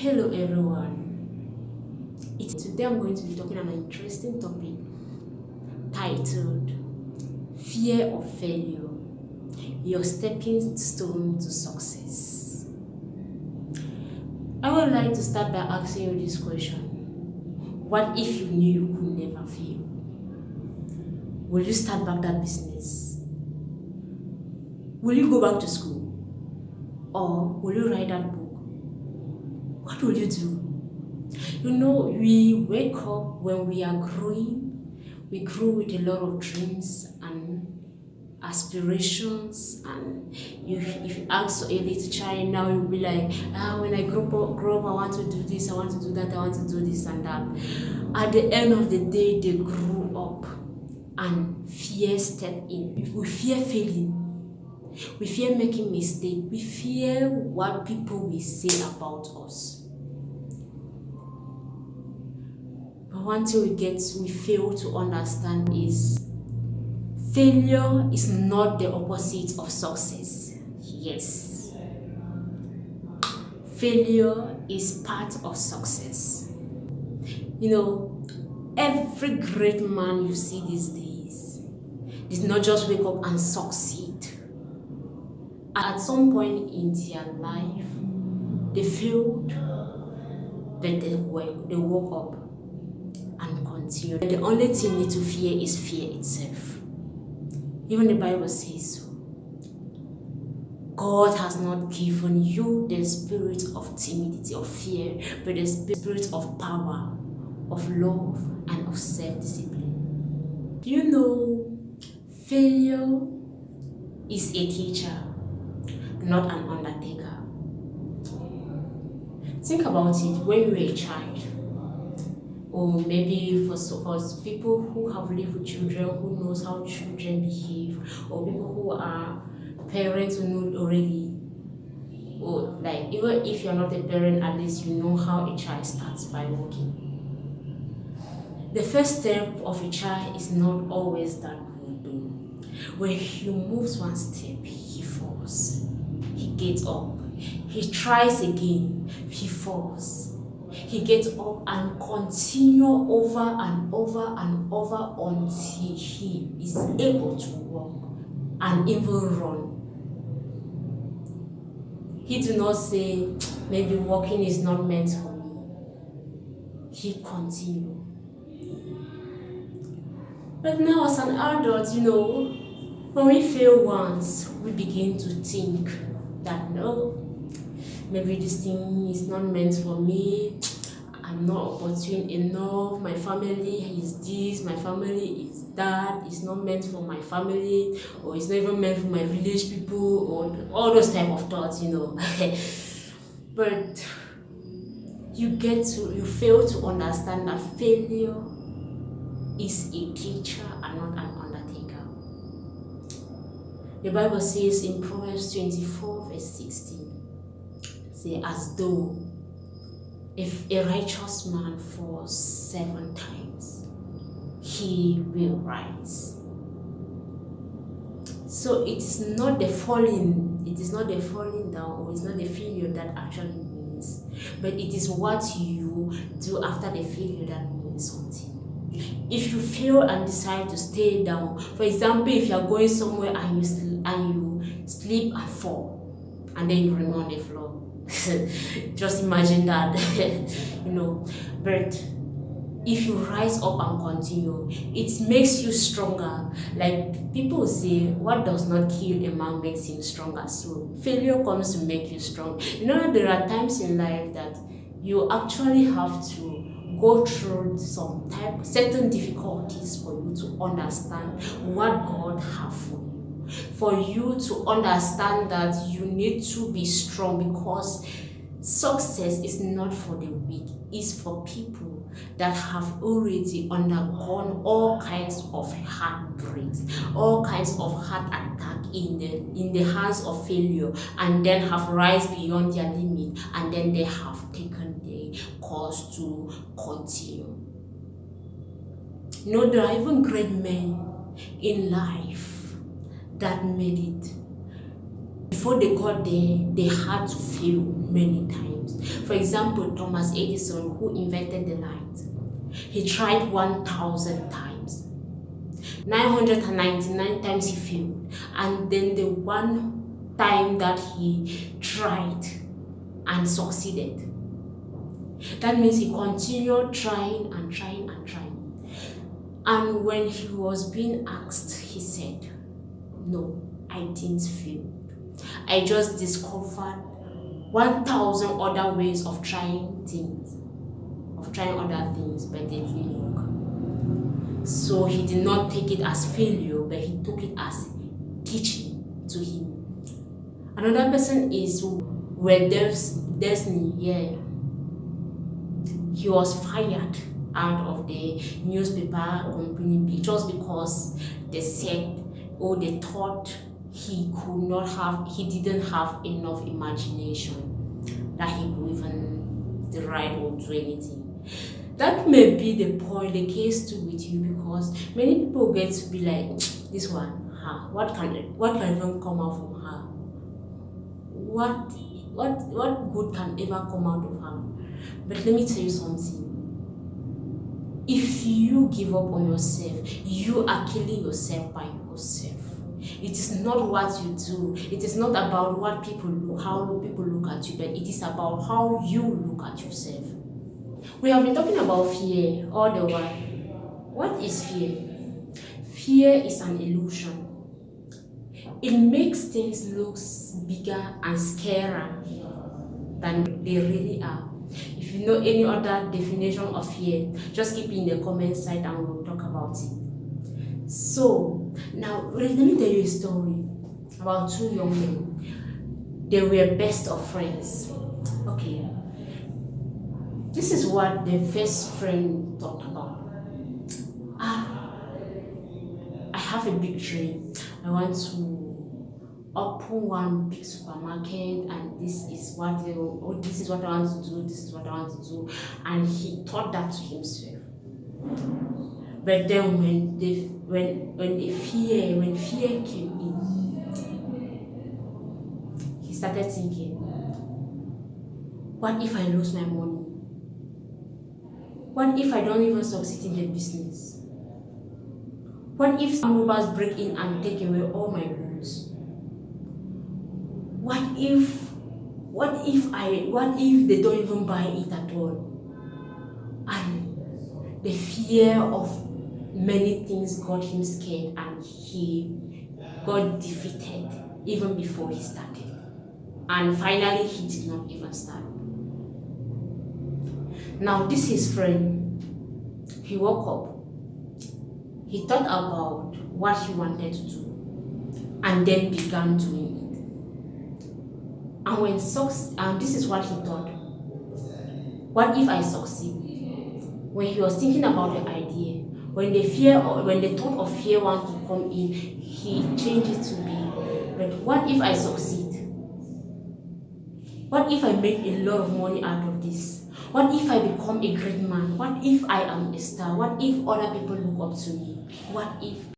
Hello everyone. Today I'm going to be talking on an interesting topic titled Fear of Failure, Your Stepping Stone to Success. I would like to start by asking you this question. What if you knew you could never fail? Will you start back that business? Will you go back to school? Or will you write that book? What will you do? We wake up when we are growing. We grow with a lot of dreams and aspirations. And if you ask a little child now, you'll be like, when I grow up, I want to do this, I want to do that, I want to do this and that. At the end of the day, they grew up and fear stepped in. We fear failing. We fear making mistakes. We fear what people will say about us. But one thing we fail to understand is failure is not the opposite of success. Yes. Failure is part of success. Every great man you see these days did not just wake up and succeed. At some point in their life, they failed, but they woke up and continued. The only thing you need to fear is fear itself. Even the Bible says so. God has not given you the spirit of timidity, of fear, but the spirit of power, of love, and of self-discipline. Failure is a teacher, not an undertaker. Think about it when you were a child, or maybe for people who have lived with children, who knows how children behave, or people who are parents who know already, or like even if you're not a parent, at least you know how a child starts by walking. The first step of a child is not always that good though. When he moves one step, he falls. He gets up. He tries again. He falls. He gets up and continue over and over and over until he is able to walk and even run. He do not say, maybe walking is not meant for me. He continues. But now as an adult, when we fail once, we begin to think that no, maybe this thing is not meant for me. I'm not opportune enough. My family is this, my family is that. It's not meant for my family, or it's not even meant for my village people, or all those type of thoughts, But you fail to understand that failure is a teacher and not an undertaker. The Bible says in Proverbs 24 verse 16, say, as though if a righteous man falls 7 times, he will rise. So it is not the falling down, or it's not the failure that actually means, but it is what you do after the failure that means something. If you fail and decide to stay down, for example, if you are going somewhere and you sleep and fall, and then you remain on the floor, just imagine that, But if you rise up and continue, it makes you stronger. Like people say, what does not kill a man makes him stronger. So failure comes to make you strong. There are times in life that you actually have to go through certain difficulties for you to understand what God has for you. For you to understand that you need to be strong, because success is not for the weak. It's for people that have already undergone all kinds of heartbreaks, all kinds of heart attack in the hands of failure, and then have rise beyond their limit, and then they have taken the course to continue. There are even great men in life that made it. Before they got there, they had to fail many times. For example, Thomas Edison, who invented the light, he tried 1,000 times. 999 times he failed. And then the one time that he tried and succeeded. That means he continued trying and trying and trying. And when he was being asked, he said, "No, I didn't fail. I just discovered 1,000 other ways of trying things, other things, but they didn't work." So he did not take it as failure, but he took it as teaching to him. Another person is where Disney, yeah. He was fired out of the newspaper company just because they said, or they thought he didn't have enough imagination that he could even write or do anything. That may be the case too with you, because many people get to be like, this one, what can even come out from her? What good can ever come out of her? But let me tell you something. If you give up on yourself, you are killing yourself by yourself. It is not what you do. It is not about how people look at you, but it is about how you look at yourself. We have been talking about fear all the while. What is fear? Fear is an illusion. It makes things look bigger and scarier than they really are. If you know any other definition of fear, just keep it in the comment side and we'll talk about it. So, now let me tell you a story about two young men. They were best of friends. Okay. This is what the first friend talked about. I have a big dream. I want to open one big supermarket, and this is what I want to do, this is what I want to do. And he thought that to himself. But then when fear came in, he started thinking, what if I lose my money? What if I don't even succeed in the business? What if some robbers break in and take away all my goods? What if they don't even buy it at all? And the fear of many things got him scared, and he got defeated even before he started. And finally, he did not even start. Now, this is his friend. He woke up. He thought about what he wanted to do, and then began doing it. And this is what he thought. What if I succeed? When he was thinking about the idea, when the thought of fear wanted to come in, he changed it to be, but what if I succeed? What if I make a lot of money out of this? What if I become a great man? What if I am a star? What if other people look up to me? What if?